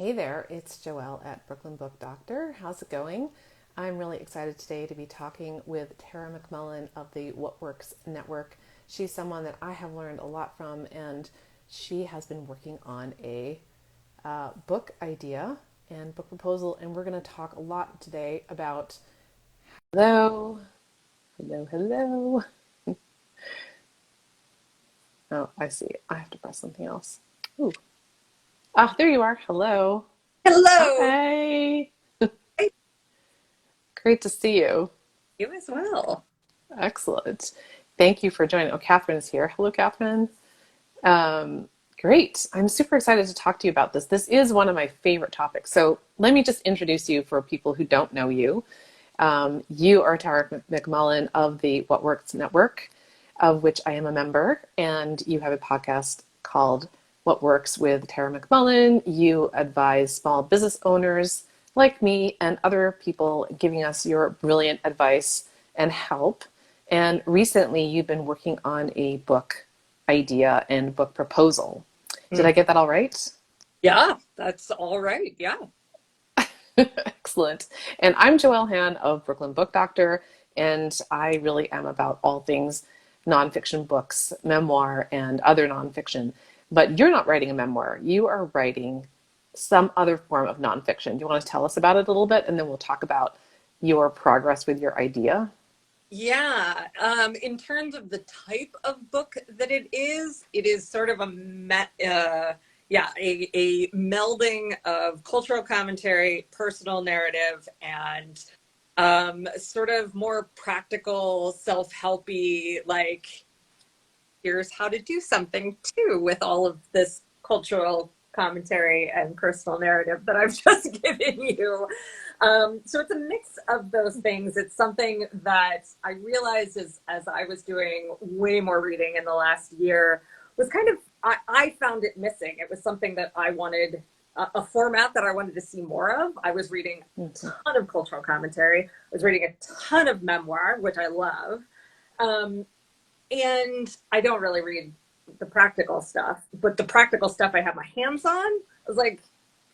Hey there, it's Joelle at Brooklyn Book Doctor. How's it going? I'm really excited today to be talking with Tara McMullin of the What Works Network. She's someone that I have learned a lot from, and she has been working on a book idea and book proposal, and we're going to talk a lot today about hello, hello. Oh, I see. I have to press something else. Ooh. Ah, there you are. Hello. Hello. Hi. Thank Great to see you. you as well. Excellent. Thank you for joining. Oh, Catherine is here. Hello, Catherine. Um, Great. I'm super excited to talk to you about this. This is one of my favorite topics. So let me just introduce you for people who don't know you. You are Tara McMullin of the What Works Network, of which I am a member, and you have a podcast called What Works with Tara McMullin. You advise small business owners like me and other people, giving us your brilliant advice and help. And recently, you've been working on a book idea and book proposal. Did I Mm. get that all right? Yeah, that's all right. Yeah. Excellent. And I'm Joelle Han of Brooklyn Book Doctor, and I really am about all things nonfiction books, memoir, and other nonfiction. But you're not writing a memoir, you are writing some other form of nonfiction. Do you want to tell us about it a little bit, and then we'll talk about your progress with your idea? Yeah. In terms of the type of book that it is sort of a melding of cultural commentary, personal narrative, and sort of more practical, self-helpy, like here's how to do something too with all of this cultural commentary and personal narrative that I've just given you. So it's a mix of those things. It's something that I realized as I was doing way more reading in the last year was kind of, I found it missing. It was something that I wanted, a format that I wanted to see more of. I was reading a Mhm. ton of cultural commentary. I was reading a ton of memoir, which I love. Um, and I don't really read the practical stuff, but the practical stuff I have my hands on, I was like,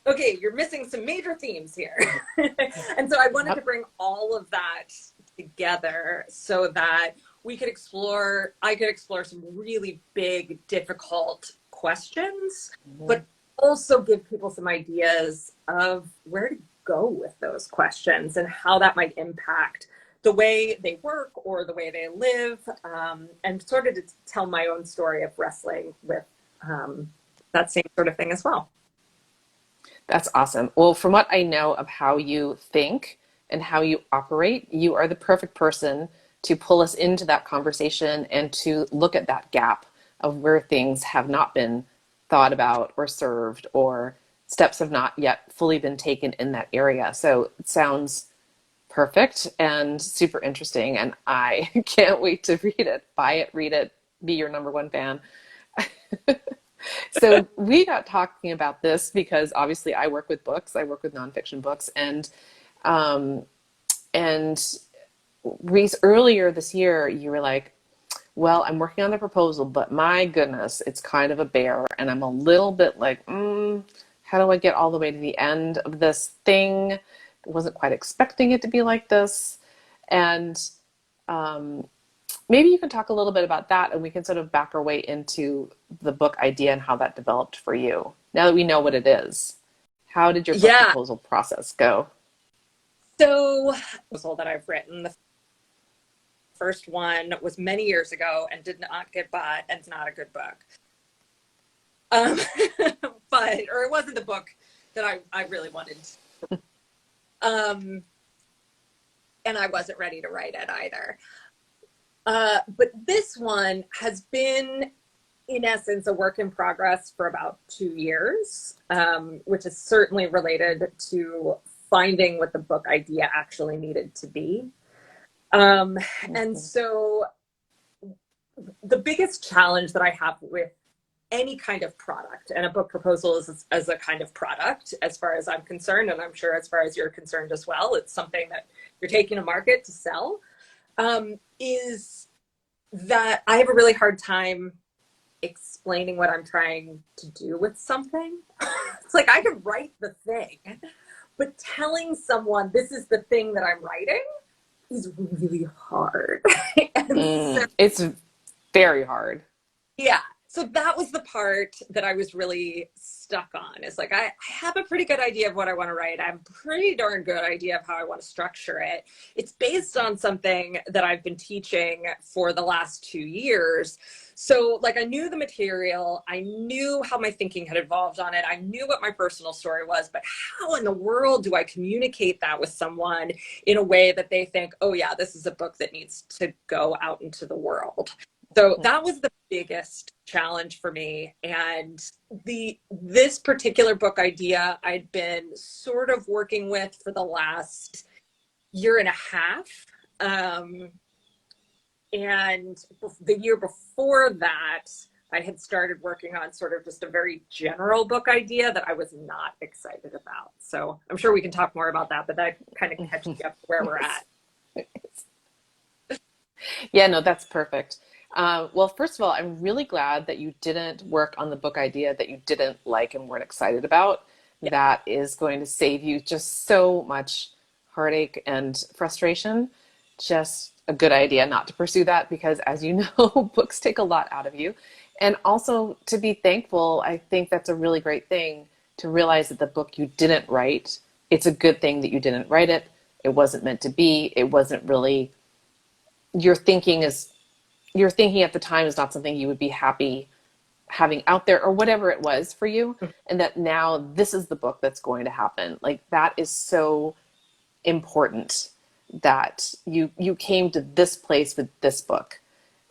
okay, you're missing some major themes here. And so I wanted to Yep. bring all of that together so that I could explore some really big, difficult questions, Mhm. but also give people some ideas of where to go with those questions and how that might impact the way they work or the way they live, and sort of to tell my own story of wrestling with that same sort of thing as well. That's awesome. Well, from what I know of how you think and how you operate, you are the perfect person to pull us into that conversation and to look at that gap of where things have not been thought about or served, or steps have not yet fully been taken in that area. So it sounds perfect and super interesting. And I can't wait to read it, buy it, read it, be your number one fan. So we got talking about this because obviously I work with books. I work with nonfiction books, um, and earlier this year you were like, "Well, I'm working on the proposal, but my goodness, it's kind of a bear, and I'm a little bit like, how do I get all the way to the end of this thing? I wasn't quite expecting it to be like this," and um, maybe you can talk a little bit about that, and we can sort of back our way into the book idea and how that developed for you. Now that we know what it is, how did your book Yeah. proposal process go? So, the proposal that I've written, the first one was many years ago and did not get bought, and it's not a good book. Um, or it wasn't the book that I really wanted. Um, and I wasn't ready to write it either. But this one has been, in essence, a work in progress for about 2 years, which is certainly related to finding what the book idea actually needed to be. Um, and Mhm. so the biggest challenge that I have with any kind of product, and a book proposal is as a kind of product as far as I'm concerned, and I'm sure as far as you're concerned as well, it's something that you're taking to market to sell, is that I have a really hard time explaining what I'm trying to do with something. It's like I can write the thing, but telling someone this is the thing that I'm writing is really hard. And so It's very hard. yeah. So that was the part that I was really stuck on. It's like I have a pretty good idea of what I want to write. I have a pretty darn good idea of how I want to structure it. It's based on something that I've been teaching for the last 2 years. So like I knew the material, I knew how my thinking had evolved on it. I knew what my personal story was, but how in the world do I communicate that with someone in a way that they think, oh yeah, this is a book that needs to go out into the world? So that was the biggest challenge for me. And this particular book idea I'd been sort of working with for the last year and a half. And the year before that, I had started working on sort of just a very general book idea that I was not excited about. So I'm sure we can talk more about that, but that kind of catches you up to where we're at. Yeah, no, that's perfect. Well, first of all, I'm really glad that you didn't work on the book idea that you didn't like and weren't excited about. Yeah. That is going to save you just so much heartache and frustration. Just a good idea not to pursue that because, as you know, books take a lot out of you. And also to be thankful, I think that's a really great thing to realize that the book you didn't write, it's a good thing that you didn't write it. It wasn't meant to be. It wasn't really your thinking is your thinking at the time is not something you would be happy having out there or whatever it was for you, and that now this is the book that's going to happen. Like that is so important that you came to this place with this book.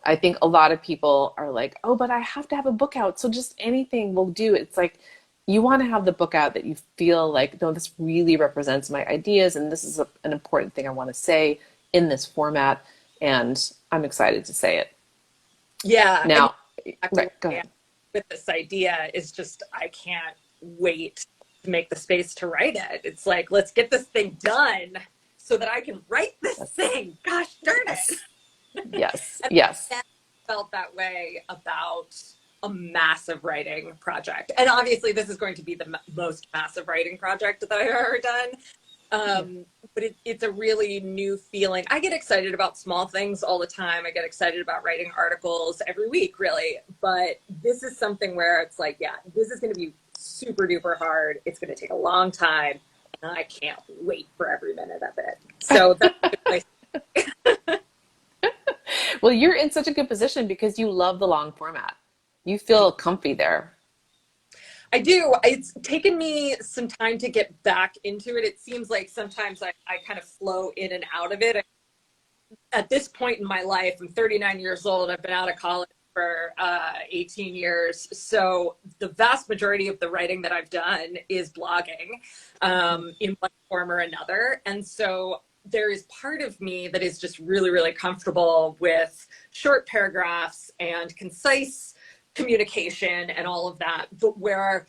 I think a lot of people are like, oh, but I have to have a book out, so just anything will do. It's like you want to have the book out that you feel like, no, this really represents my ideas and this is an important thing I want to say in this format, and I'm excited to say it. Yeah. And Now, exactly right, where go I am ahead. with this idea is just I can't wait to make the space to write it. It's like, let's get this thing done so that I can write this Yes, thing. Gosh darn it. yes, yes, And yes. I felt that way about a massive writing project. And obviously, this is going to be the most massive writing project that I've ever done. Yeah. But it's a really new feeling. I get excited about small things all the time. I get excited about writing articles every week, really. But this is something where it's like, yeah, this is going to be super duper hard. It's going to take a long time. And I can't wait for every minute of it. So that's a good place. Well, you're in such a good position because you love the long format. You feel comfy there. I do. It's taken me some time to get back into it. It seems like sometimes I kind of flow in and out of it. At this point in my life, I'm 39 years old. I've been out of college for 18 years. So the vast majority of the writing that I've done is blogging in one form or another. And so there is part of me that is just really, really comfortable with short paragraphs and concise communication and all of that. But where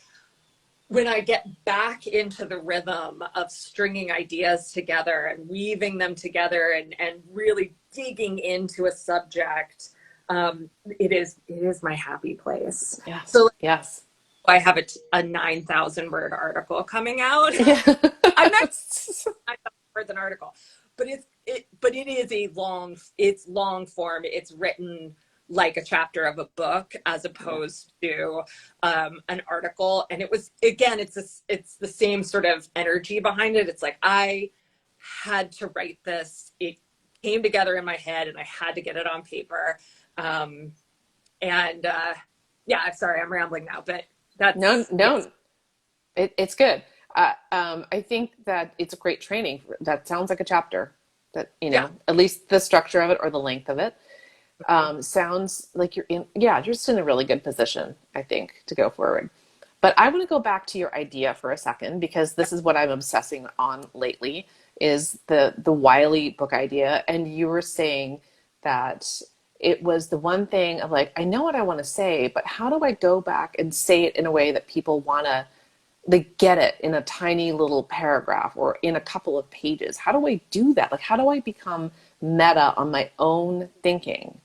when I get back into the rhythm of stringing ideas together and weaving them together and really digging into a subject, it is my happy place. Yes, So yes. I have a 9,000 word article coming out. I'm not Yes. 9,000 words an article, but it is it's long form. It's written like a chapter of a book as Yeah. opposed to an article. And it was, again, it's the same sort of energy behind it. It's like I had to write this. It came together in my head and I had to get it on paper. Um, and yeah, I'm sorry, I'm rambling now, but No, yes. no, it's good. I think that it's a great training. That sounds like a chapter. That, Yeah. at least the structure of it or the length of it Mhm. sounds like you're just in a really good position, I think, to go forward. But I want to go back to your idea for a second because this is what I'm obsessing on lately is the Wiley book idea. And you were saying that it was the one thing of like, I know what I want to say, but how do I go back and say it in a way that people want to, they get it in a tiny little paragraph or in a couple of pages? How do I do that? Like, how do I become meta on my own thinking?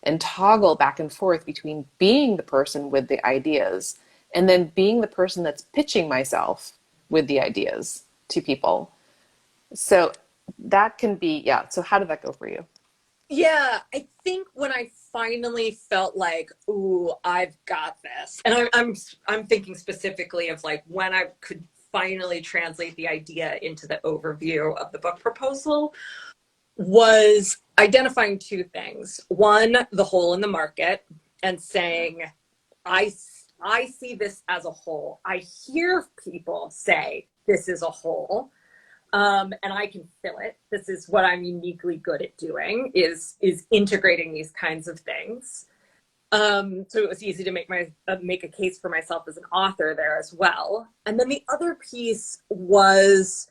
and toggle back and forth between being the person with the ideas and then being the person that's pitching myself with the ideas to people. So that can be, yeah. So how did that go for you? Yeah, I think when I finally felt like, ooh, I've got this, and I'm thinking specifically of like when I could finally translate the idea into the overview of the book proposal, was identifying two things. One, the hole in the market, and saying, I I see this as a whole. I hear people say this is a whole, and I can fill it. This is what I'm uniquely good at doing, is integrating these kinds of things. So it was easy to make a case for myself as an author there as well. And then the other piece was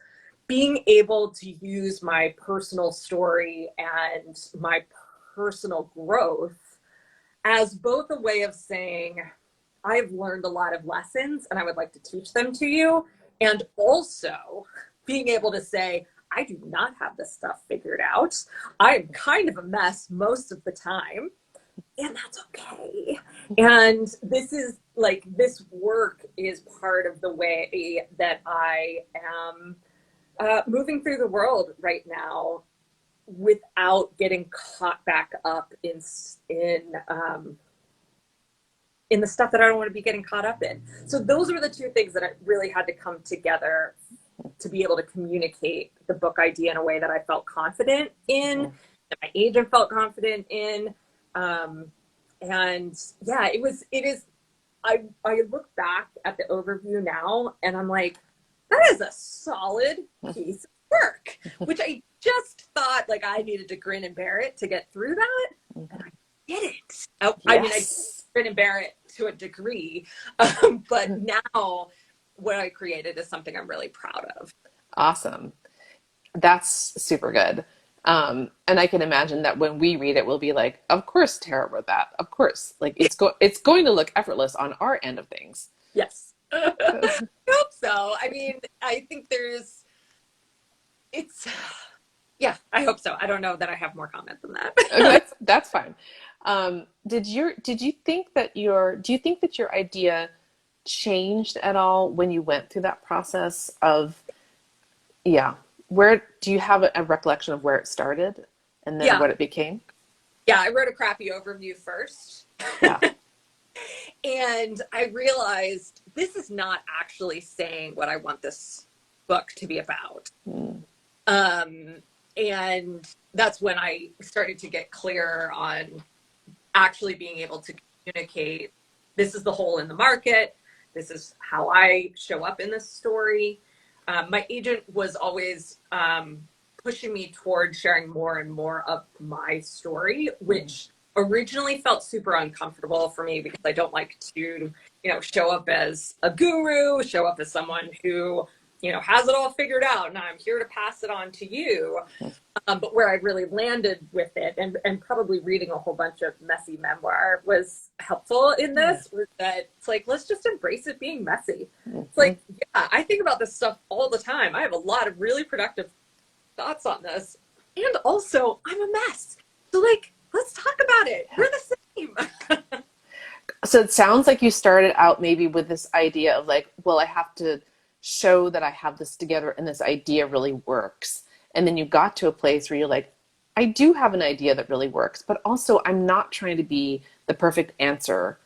being able to use my personal story and my personal growth as both a way of saying, I've learned a lot of lessons and I would like to teach them to you. And also being able to say, I do not have this stuff figured out. I'm kind of a mess most of the time, and that's okay. And this work is part of the way that I am moving through the world right now without getting caught back up in the stuff that I don't want to be getting caught up in. So those were the two things that I really had to come together to be able to communicate the book idea in a way that I felt confident in, that my agent felt confident in. And yeah, it is, I look back at the overview now and I'm like, that is a solid piece of work, which I just thought like I needed to grin and bear it to get through that. And I did it. I mean, I grin and bear it to a degree, but now what I created is something I'm really proud of. Awesome. That's super good. And I can imagine that when we read it, we'll be like, of course Tara wrote that. Of course. Like it's going to look effortless on our end of things. Yes. I hope so. I mean, I think it's, yeah, I hope so. I don't know that I have more comment than that. That's fine. Did you think that do you think that your idea changed at all when you went through that process of, yeah, where do you have a recollection of where it started and then Yeah. what it became? Yeah. I wrote a crappy overview first. Yeah. And I realized this is not actually saying what I want this book to be about. Um, and that's when I started to get clearer on actually being able to communicate, this is the hole in the market. This is how I show up in this story. My agent was always pushing me toward sharing more and more of my story, which originally felt super uncomfortable for me because I don't like to, show up as a guru, show up as someone who, has it all figured out and I'm here to pass it on to you. But where I really landed with it, and probably reading a whole bunch of messy memoir was helpful in this, was that it's like, let's just embrace it being messy. It's like, yeah, I think about this stuff all the time. I have a lot of really productive thoughts on this. And also, I'm a mess. So, like, let's talk about it. We're the same. So it sounds like you started out maybe with this idea of like, well, I have to show that I have this together and this idea really works. And then you got to a place where you're like, I do have an idea that really works, but also I'm not trying to be the perfect answer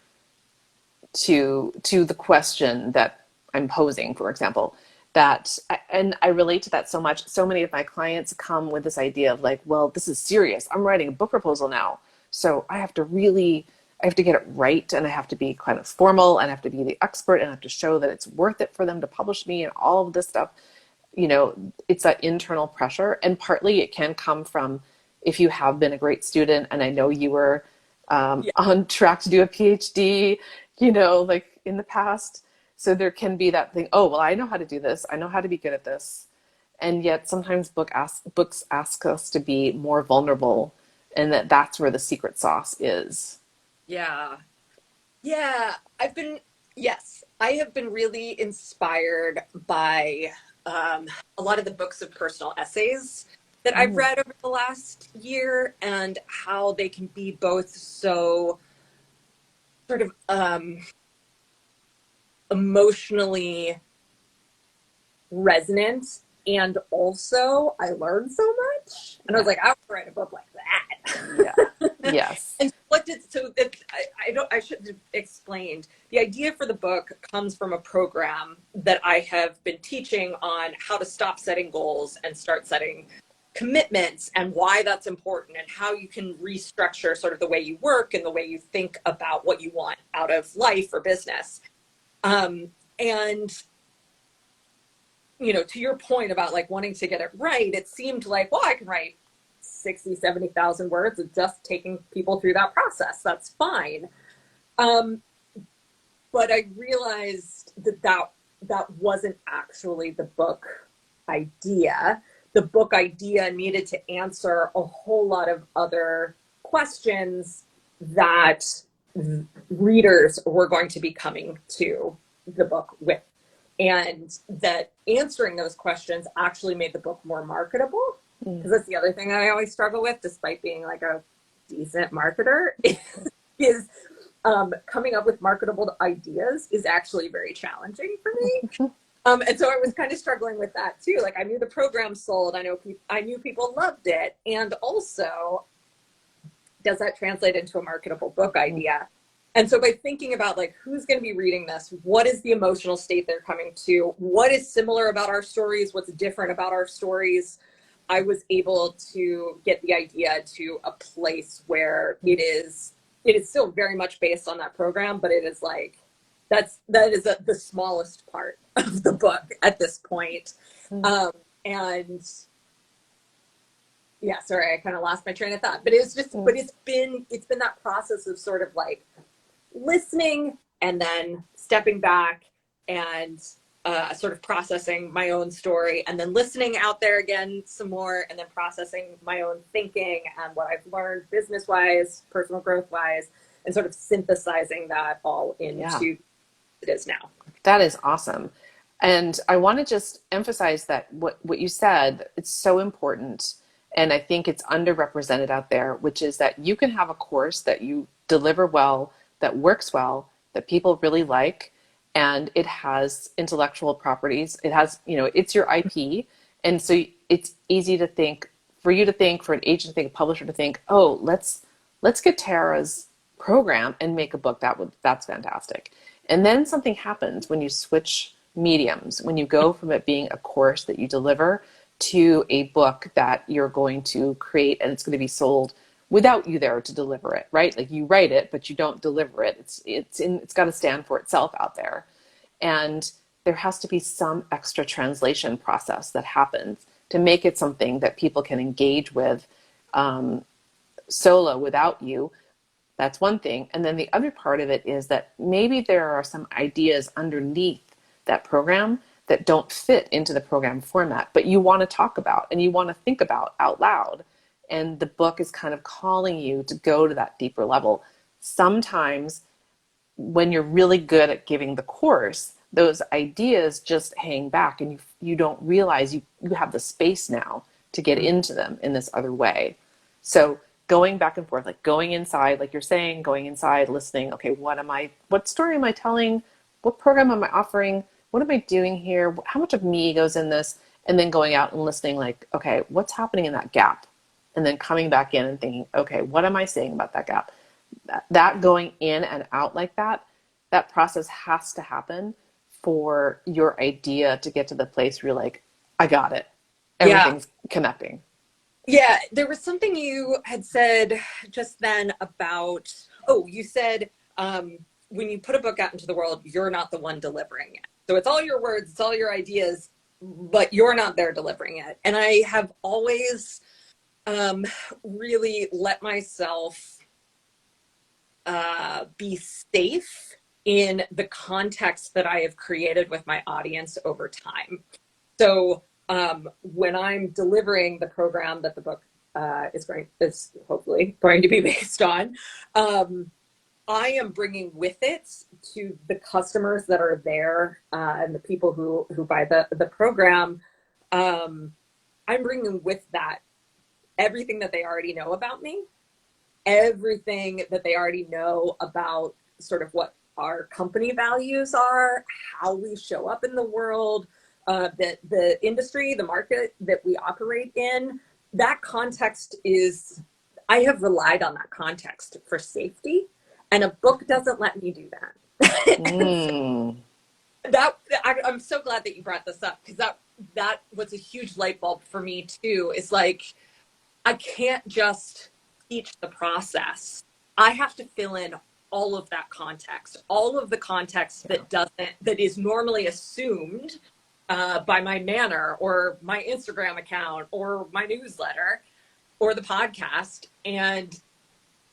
to the question that I'm posing, for example. That, and I relate to that so much. So many of my clients come with this idea of like, well, this is serious. I'm writing a book proposal now. So I have to get it right, and I have to be kind of formal, and I have to be the expert, and I have to show that it's worth it for them to publish me and all of this stuff. It's that internal pressure. And partly it can come from, if you have been a great student, and I know you were Yeah. on track to do a PhD, like in the past. So there can be that thing, oh, well, I know how to do this. I know how to be good at this. And yet sometimes books ask us to be more vulnerable, and that's where the secret sauce is. Yeah. Yeah. Yes, I have been really inspired by a lot of the books of personal essays that I've read over the last year, and how they can be both so sort of emotionally resonant, and also I learned so much, and I was like, I want to write a book like Yeah. that. Yes. And what did so that I should have explained, the idea for the book comes from a program that I have been teaching on how to stop setting goals and start setting commitments, and why that's important, and how you can restructure sort of the way you work and the way you think about what you want out of life or business. And to your point about like wanting to get it right, it seemed like, well, I can write 60, 70,000 words. It's just taking people through that process. That's fine. But I realized that wasn't actually the book idea. The book idea needed to answer a whole lot of other questions that readers were going to be coming to the book with. And that answering those questions actually made the book more marketable. Because that's the other thing I always struggle with, despite being like a decent marketer, is coming up with marketable ideas is actually very challenging for me. And so I was kind of struggling with that too. Like, I knew the program sold. I knew people loved it. And also, does that translate into a marketable book idea? And so by thinking about like, who's going to be reading this, what is the emotional state they're coming to, what is similar about our stories, what's different about our stories, I was able to get the idea to a place where it is still very much based on that program, but it is like, that is the smallest part of the book at this point. And yeah, sorry, I kind of lost my train of thought, but it was just, but it's been that process of sort of like listening and then stepping back and sort of processing my own story, and then listening out there again some more, and then processing my own thinking and what I've learned business-wise, personal growth-wise, and sort of synthesizing that all into it is now. That is awesome. And I want to just emphasize that what you said, it's so important. And I think it's underrepresented out there, which is that you can have a course that you deliver well, that works well, that people really like, and it has intellectual properties. It has, it's your IP. And so it's easy to think, for you to think, for an agent to think, a publisher to think, oh, let's get Tara's program and make a book. That's fantastic. And then something happens when you switch mediums, when you go from it being a course that you deliver to a book that you're going to create and it's going to be sold without you there to deliver it, right? Like, you write it, but you don't deliver it. It's got to stand for itself out there. And there has to be some extra translation process that happens to make it something that people can engage with solo without you. That's one thing. And then the other part of it is that maybe there are some ideas underneath that program that don't fit into the program format, but you want to talk about and you want to think about out loud. And the book is kind of calling you to go to that deeper level. Sometimes when you're really good at giving the course, those ideas just hang back and you don't realize you have the space now to get into them in this other way. So going back and forth, like going inside, like you're saying, going inside, listening, okay, what story am I telling? What program am I offering? What am I doing here? How much of me goes in this? And then going out and listening, like, okay, what's happening in that gap? And then coming back in and thinking, okay, what am I saying about that gap? That going in and out like that process has to happen for your idea to get to the place where you're like, I got it. Everything's connecting. Yeah, there was something you had said just then about, you said when you put a book out into the world, you're not the one delivering it. So it's all your words, it's all your ideas, but you're not there delivering it. And I have always really let myself be safe in the context that I have created with my audience over time. So when I'm delivering the program that the book is hopefully going to be based on, I am bringing with it to the customers that are there and the people who buy the program. I'm bringing with that everything that they already know about me, everything that they already know about sort of what our company values are, how we show up in the world, that the industry, the market that we operate in. That context is, I have relied on that context for safety, and a book doesn't let me do that. And so Mm. I'm so glad that you brought this up, because that was a huge light bulb for me too. Is like, I can't just teach the process. I have to fill in all of that context, all of the context that is normally assumed by my manner or my Instagram account or my newsletter or the podcast, and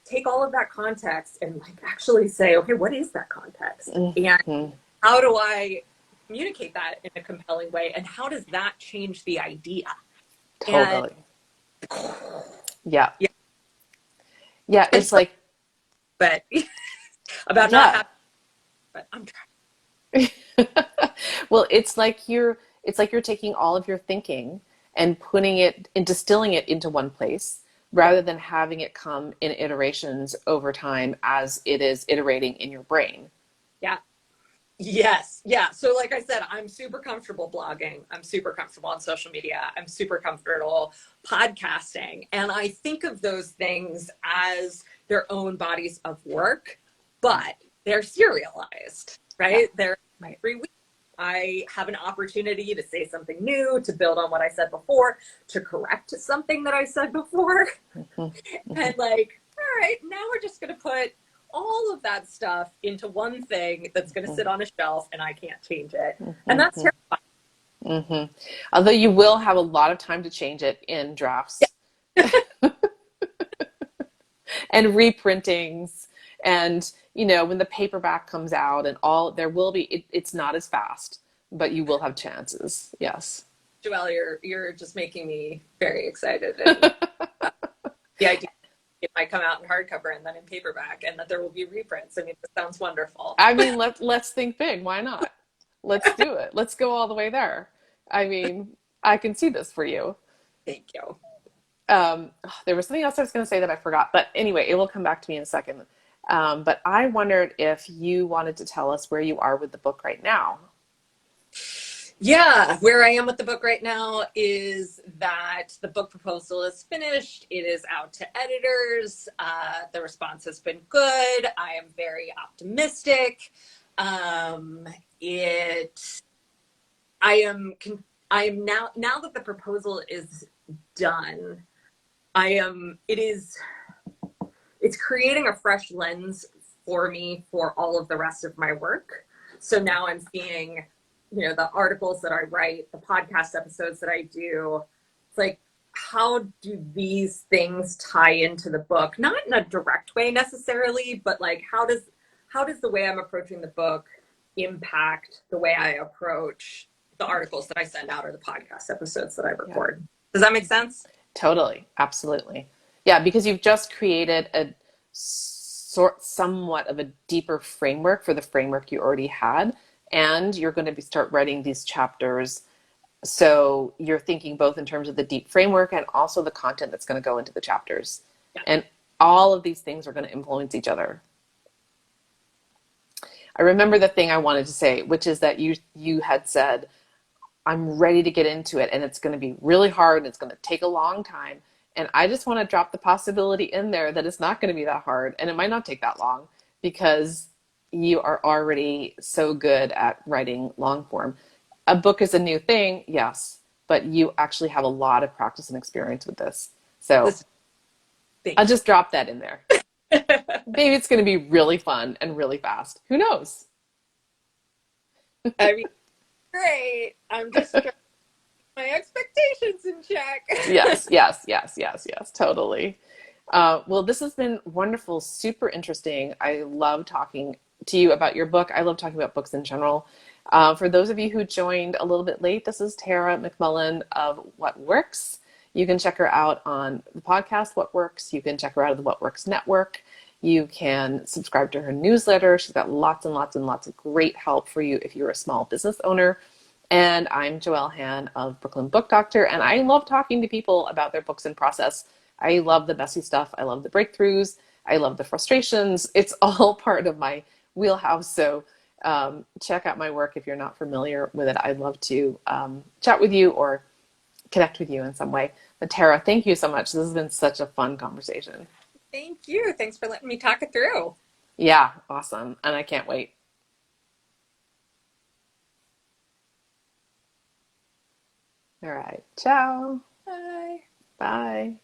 take all of that context and like actually say, okay, what is that context? And Mm-hmm. how do I communicate that in a compelling way? And how does that change the idea? And Totally. Yeah. yeah, Yeah. I'm It's so, like, but about not yeah. having, but I'm trying. Well, it's like you're taking all of your thinking and putting it and distilling it into one place Yeah. rather than having it come in iterations over time as it is iterating in your brain. Yeah. Yes. Yeah. So, like I said, I'm super comfortable blogging. I'm super comfortable on social media. I'm super comfortable podcasting. And I think of those things as their own bodies of work, but they're serialized, Yeah. right? They're Right. every week. I have an opportunity to say something new, to build on what I said before, to correct something that I said before. Hmm. Hmm. And like, all right, now we're just going to put all of that stuff into one thing that's going to sit on a shelf and I can't change it. And that's Hmm. terrifying. Hmm. Although you will have a lot of time to change it in drafts and reprintings and when the paperback comes out and all there will be it's not as fast, but you will have chances. Yes. Joelle, you're just making me very excited. And the idea it might come out in hardcover and then in paperback and that there will be reprints. I mean, this sounds wonderful. I mean, let's think big. Why not? Let's do it. Let's go all the way there. I mean, I can see this for you. Thank you. There was something else I was going to say that I forgot, but anyway, it will come back to me in a second. But I wondered if you wanted to tell us where you are with the book right now. Yeah, where I am with the book right now is that the book proposal is finished. It is out to editors. The response has been good. I am very optimistic. Um, it, I am now that the proposal is done, it's creating a fresh lens for me for all of the rest of my work. So now I'm seeing, the articles that I write, the podcast episodes that I do. It's like, how do these things tie into the book? Not in a direct way necessarily, but like, how does the way I'm approaching the book impact the way I approach the articles that I send out or the podcast episodes that I Yeah, record? Does that make sense? totally. Absolutely. Yeah, because you've just created a somewhat of a deeper framework for the framework you already had. And you're going to start writing these chapters. So you're thinking both in terms of the deep framework and also the content that's going to go into the chapters. Yeah. And all of these things are going to influence each other. I remember the thing I wanted to say, which is that you had said, I'm ready to get into it and it's going to be really hard and it's going to take a long time. And I just want to drop the possibility in there that it's not going to be that hard and it might not take that long because you are already so good at writing long form. A book is a new thing, yes, but you actually have a lot of practice and experience with this. So Listen, I'll thank just drop that in there. you. Maybe it's going to be really fun and really fast. Who knows? I mean, great. I'm just trying to keep my expectations in check. Yes, yes, yes, yes, yes, totally. Well, this has been wonderful, super interesting. I love talking to you about your book. I love talking about books in general. For those of you who joined a little bit late, this is Tara McMullin of What Works. You can check her out on the podcast, What Works. You can check her out at the What Works Network. You can subscribe to her newsletter. She's got lots and lots and lots of great help for you if you're a small business owner. And I'm Joelle Han of Brooklyn Book Doctor, and I love talking to people about their books and process. I love the messy stuff. I love the breakthroughs. I love the frustrations. It's all part of my wheelhouse. So check out my work if you're not familiar with it. I'd love to chat with you or connect with you in some way. But Tara, thank you so much. This has been such a fun conversation. Thank you. Thanks for letting me talk it through. Yeah, awesome. And I can't wait. All right. Ciao. Bye. Bye.